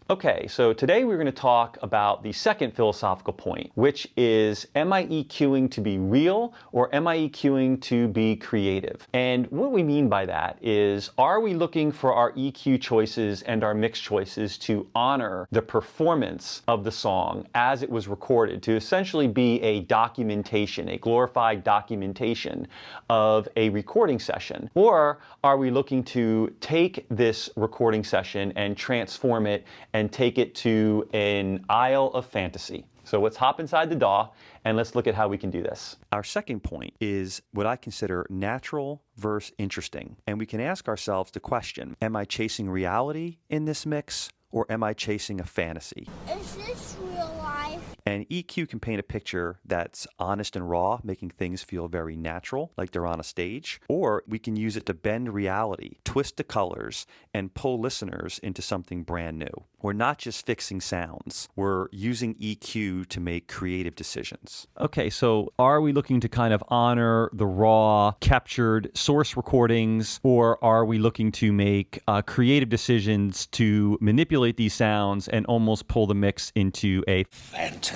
Okay, so today we're going to talk about the second philosophical point, which is, am I EQing to be real or am I EQing to be creative? And what we mean by that is, are we looking for our EQ choices and our mix choices to honor the performance of the song as it was recorded, to essentially be a documentation, a glorified documentation of a recording session? Or are we looking to take this recording session and transform it and take it to an isle of fantasy? So let's hop inside the DAW and let's look at how we can do this. Our second point is what I consider natural versus interesting. And we can ask ourselves the question, am I chasing reality in this mix or am I chasing a fantasy? Is this real life? And EQ can paint a picture that's honest and raw, making things feel very natural, like they're on a stage. Or we can use it to bend reality, twist the colors, and pull listeners into something brand new. We're not just fixing sounds. We're using EQ to make creative decisions. Okay, so are we looking to kind of honor the raw, captured source recordings, or are we looking to make creative decisions to manipulate these sounds and almost pull the mix into a fantasy?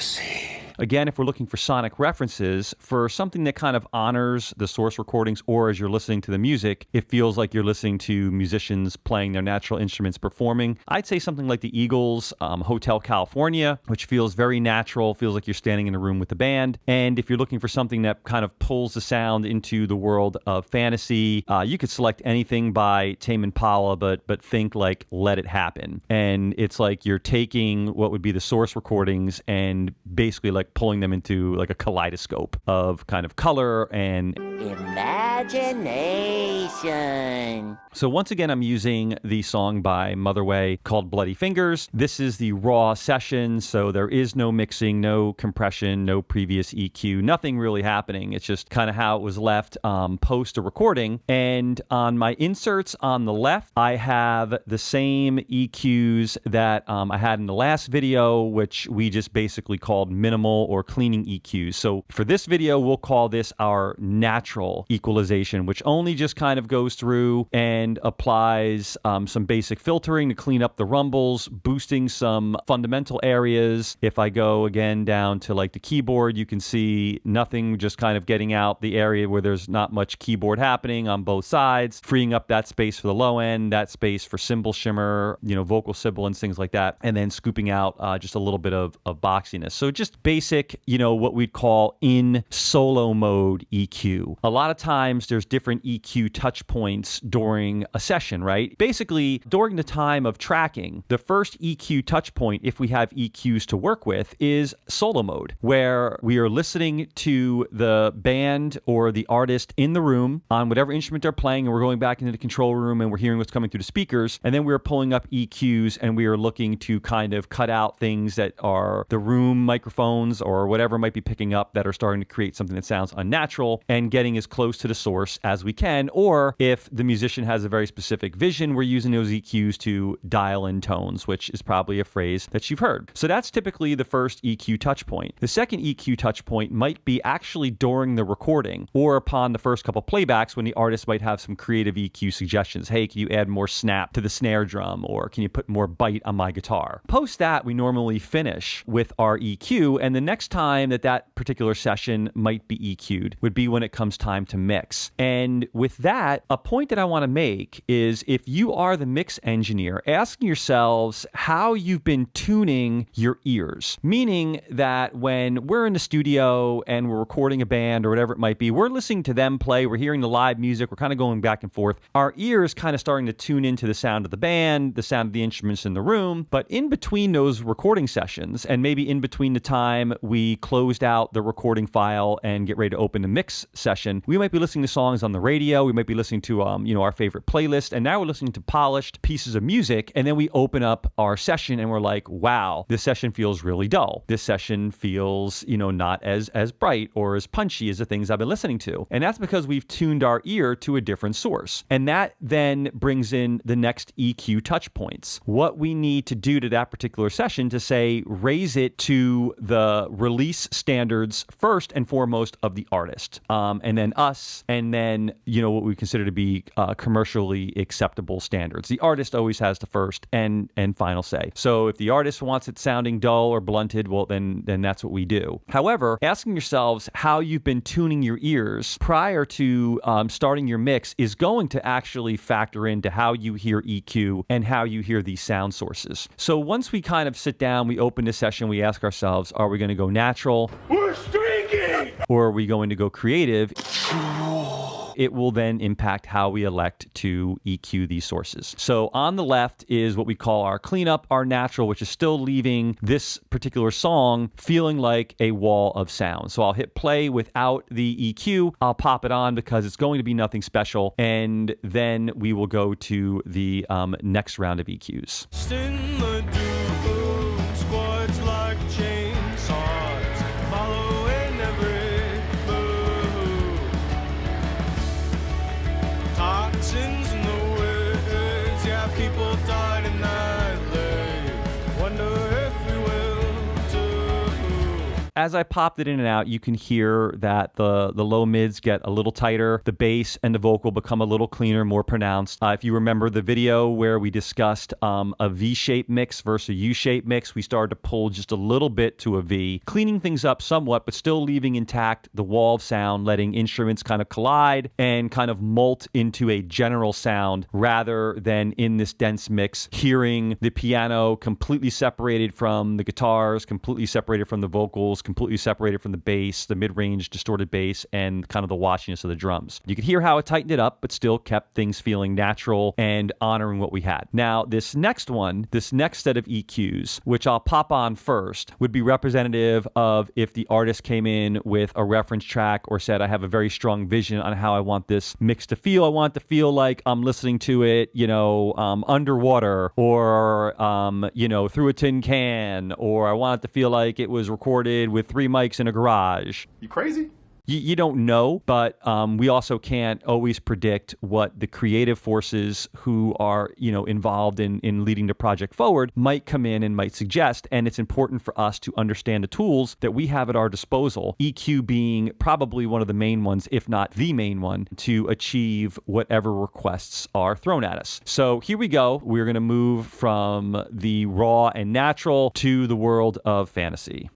Again, if we're looking for sonic references, for something that kind of honors the source recordings, or as you're listening to the music, it feels like you're listening to musicians playing their natural instruments performing, I'd say something like the Eagles' Hotel California, which feels very natural, feels like you're standing in a room with the band. And if you're looking for something that kind of pulls the sound into the world of fantasy, you could select anything by Tame Impala, but think like Let It Happen. And it's like you're taking what would be the source recordings and basically like pulling them into like a kaleidoscope of kind of color and imagination. So once again, I'm using the song by Motherway called Bloody Fingers. This is the raw session, so there is no mixing, no compression, no previous EQ, nothing really happening. It's just kind of how it was left post a recording. And on my inserts on the left, I have the same EQs that I had in the last video, which we just basically called minimal or cleaning EQs. So for this video, we'll call this our natural equalization, which only just kind of goes through and applies some basic filtering to clean up the rumbles, boosting some fundamental areas. If I go again down to like the keyboard, you can see nothing, just kind of getting out the area where there's not much keyboard happening on both sides, freeing up that space for the low end, that space for cymbal shimmer, vocal sibilance, things like that, and then scooping out just a little bit of boxiness. So just basic, what we'd call in solo mode EQ. A lot of times there's different EQ touch points during a session, right? Basically, during the time of tracking, the first EQ touch point, if we have EQs to work with, is solo mode, where we are listening to the band or the artist in the room on whatever instrument they're playing, and we're going back into the control room and we're hearing what's coming through the speakers, and then we're pulling up EQs and we are looking to kind of cut out things that are the room microphones or whatever might be picking up that are starting to create something that sounds unnatural, and getting as close to the source as we can. Or if the musician has a very specific vision, we're using those EQs to dial in tones, which is probably a phrase that you've heard. So that's typically the first EQ touch point. The second EQ touch point might be actually during the recording or upon the first couple playbacks when the artist might have some creative EQ suggestions. Hey, can you add more snap to the snare drum? Or can you put more bite on my guitar? Post that, we normally finish with our EQ, and the next time that particular session might be EQ'd would be when it comes time to mix. And with that, a point that I want to make is, if you are the mix engineer, asking yourselves how you've been tuning your ears. Meaning that when we're in the studio and we're recording a band or whatever it might be, we're listening to them play, we're hearing the live music, we're kind of going back and forth. Our ears kind of starting to tune into the sound of the band, the sound of the instruments in the room. But in between those recording sessions, and maybe in between the time we closed out the recording file and get ready to open the mix session, we might be listening to songs on the radio, we might be listening to our favorite playlist, and now we're listening to polished pieces of music, and then we open up our session and we're like, wow, this session feels really dull. This session feels, not as bright or as punchy as the things I've been listening to. And that's because we've tuned our ear to a different source. And that then brings in the next EQ touch points. What we need to do to that particular session to say, raise it to the release standards first and foremost of the artist, and then us, and then, what we consider to be commercial commercially acceptable standards. The artist always has the first and final say. So if the artist wants it sounding dull or blunted, well, then that's what we do. However, asking yourselves how you've been tuning your ears prior to starting your mix is going to actually factor into how you hear EQ and how you hear these sound sources. So once we kind of sit down, we open the session, we ask ourselves, are we going to go natural? We're streaking! Or are we going to go creative? It will then impact how we elect to EQ these sources. So on the left is what we call our cleanup, our natural, which is still leaving this particular song feeling like a wall of sound. So I'll hit play without the EQ. I'll pop it on because it's going to be nothing special. And then we will go to the next round of EQs. As I popped it in and out, you can hear that the low mids get a little tighter, the bass and the vocal become a little cleaner, more pronounced. If you remember the video where we discussed a V-shape mix versus a U-shape mix, we started to pull just a little bit to a V, cleaning things up somewhat, but still leaving intact the wall of sound, letting instruments kind of collide and kind of molt into a general sound rather than in this dense mix, hearing the piano completely separated from the guitars, completely separated from the vocals, completely separated from the bass, the mid-range distorted bass, and kind of the washiness of the drums. You could hear how it tightened it up, but still kept things feeling natural and honoring what we had. Now, this next one, this next set of EQs, which I'll pop on first, would be representative of if the artist came in with a reference track or said, I have a very strong vision on how I want this mix to feel. I want it to feel like I'm listening to it, underwater or, through a tin can, or I want it to feel like it was recorded with 3 mics in a garage. You crazy? You don't know, but we also can't always predict what the creative forces who are, involved in leading the project forward might come in and might suggest. And it's important for us to understand the tools that we have at our disposal, EQ being probably one of the main ones, if not the main one, to achieve whatever requests are thrown at us. So here we go. We're going to move from the raw and natural to the world of fantasy.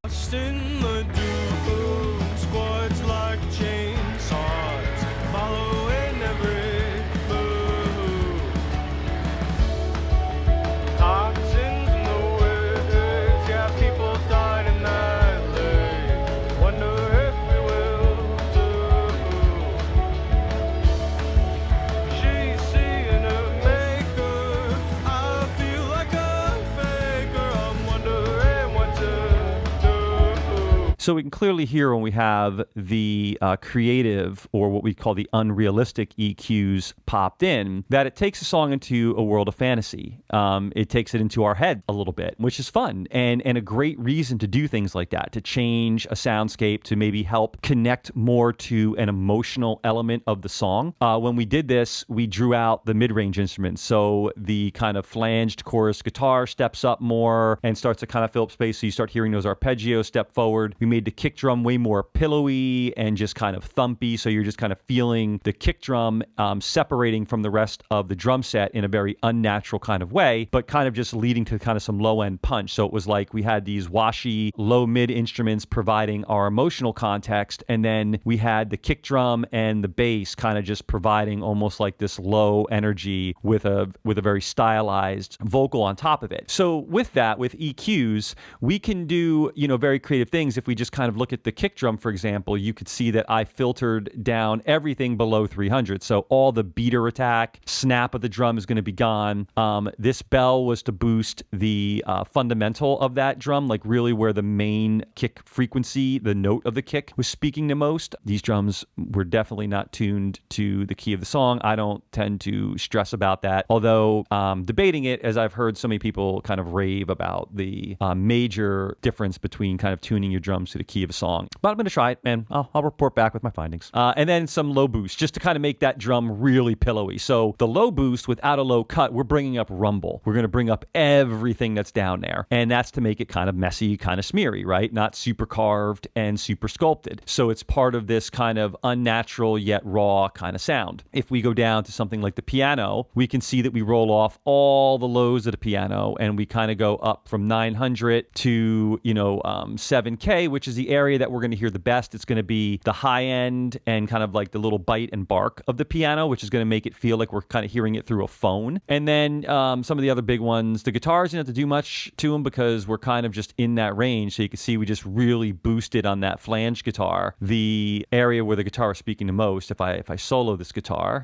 So we can clearly hear when we have the creative, or what we call the unrealistic EQs popped in, that it takes a song into a world of fantasy. It takes it into our head a little bit, which is fun and a great reason to do things like that, to change a soundscape, to maybe help connect more to an emotional element of the song. When we did this, we drew out the mid-range instruments. So the kind of flanged chorus guitar steps up more and starts to kind of fill up space. So you start hearing those arpeggios step forward. We made the kick drum way more pillowy and just kind of thumpy. So you're just kind of feeling the kick drum separating from the rest of the drum set in a very unnatural kind of way, but kind of just leading to kind of some low end punch. So it was like we had these washy low mid instruments providing our emotional context. And then we had the kick drum and the bass kind of just providing almost like this low energy with a very stylized vocal on top of it. So with that, with EQs, we can do, very creative things. If we just kind of look at the kick drum, for example, you could see that I filtered down everything below 300. So all the beater attack, snap of the drum is going to be gone. This bell was to boost the fundamental of that drum, like really where the main kick frequency, the note of the kick, was speaking the most. These drums were definitely not tuned to the key of the song. I don't tend to stress about that, although debating it, as I've heard so many people kind of rave about the major difference between kind of tuning your drums to the key of a song. But I'm going to try it, and I'll report back with my findings. And then some low boost, just to kind of make that drum really pillowy. So the low boost without a low cut, we're bringing up rumble. We're going to bring up everything that's down there. And that's to make it kind of messy, kind of smeary, right? Not super carved and super sculpted. So it's part of this kind of unnatural yet raw kind of sound. If we go down to something like the piano, we can see that we roll off all the lows of the piano and we kind of go up from 900 to, 7K, which is the area that we're going to hear the best. It's going to be the high end and kind of like the little bite and bark of the piano, which is going to make it feel like we're kind of hearing it through a phone. And then some of the other big ones, the guitars, you don't have to do much to them because we're kind of just in that range. So you can see we just really boosted on that flange guitar, the area where the guitar is speaking the most. If I solo this guitar.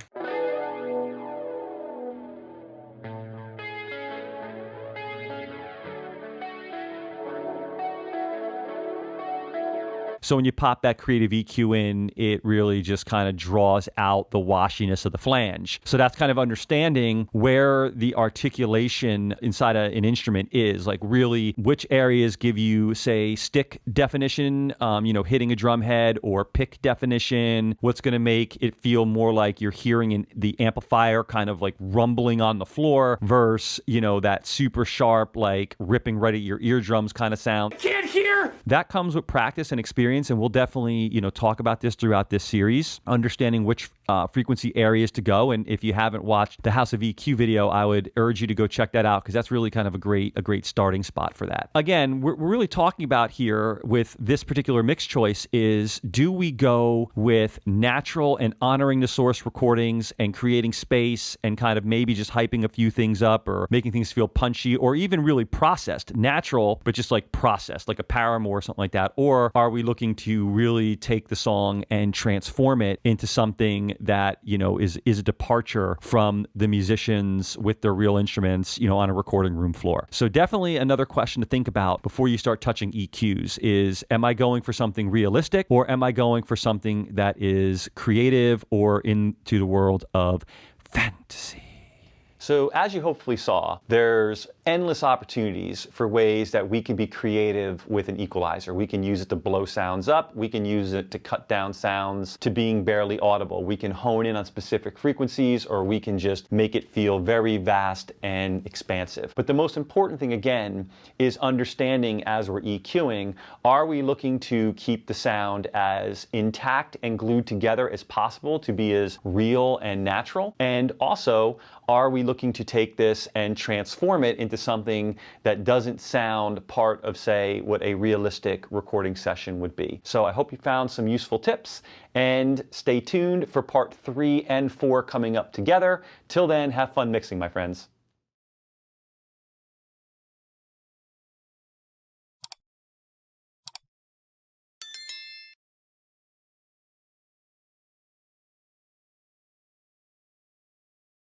So when you pop that creative EQ in, it really just kind of draws out the washiness of the flange. So that's kind of understanding where the articulation inside an instrument is, like really which areas give you, say, stick definition, hitting a drum head, or pick definition, what's going to make it feel more like you're hearing in the amplifier kind of like rumbling on the floor versus, that super sharp, like ripping right at your eardrums kind of sound. I can't hear! That comes with practice and experience. And we'll definitely, talk about this throughout this series, understanding which frequency areas to go. And if you haven't watched the House of EQ video, I would urge you to go check that out because that's really kind of a great starting spot for that. Again, we're really talking about here with this particular mix choice is, do we go with natural and honoring the source recordings and creating space and kind of maybe just hyping a few things up or making things feel punchy, or even really processed, natural, but just like processed, like a Paramore or something like that? Or are we looking to really take the song and transform it into something that, is a departure from the musicians with their real instruments, on a recording room floor? So definitely another question to think about before you start touching EQs is, am I going for something realistic, or am I going for something that is creative or into the world of fantasy? So as you hopefully saw, there's endless opportunities for ways that we can be creative with an equalizer. We can use it to blow sounds up. We can use it to cut down sounds to being barely audible. We can hone in on specific frequencies, or we can just make it feel very vast and expansive. But the most important thing, again, is understanding as we're EQing, are we looking to keep the sound as intact and glued together as possible to be as real and natural? And also, are we looking to take this and transform it into something that doesn't sound part of, say, what a realistic recording session would be? So I hope you found some useful tips, and stay tuned for part 3 and 4 coming up together. Till then, have fun mixing, my friends.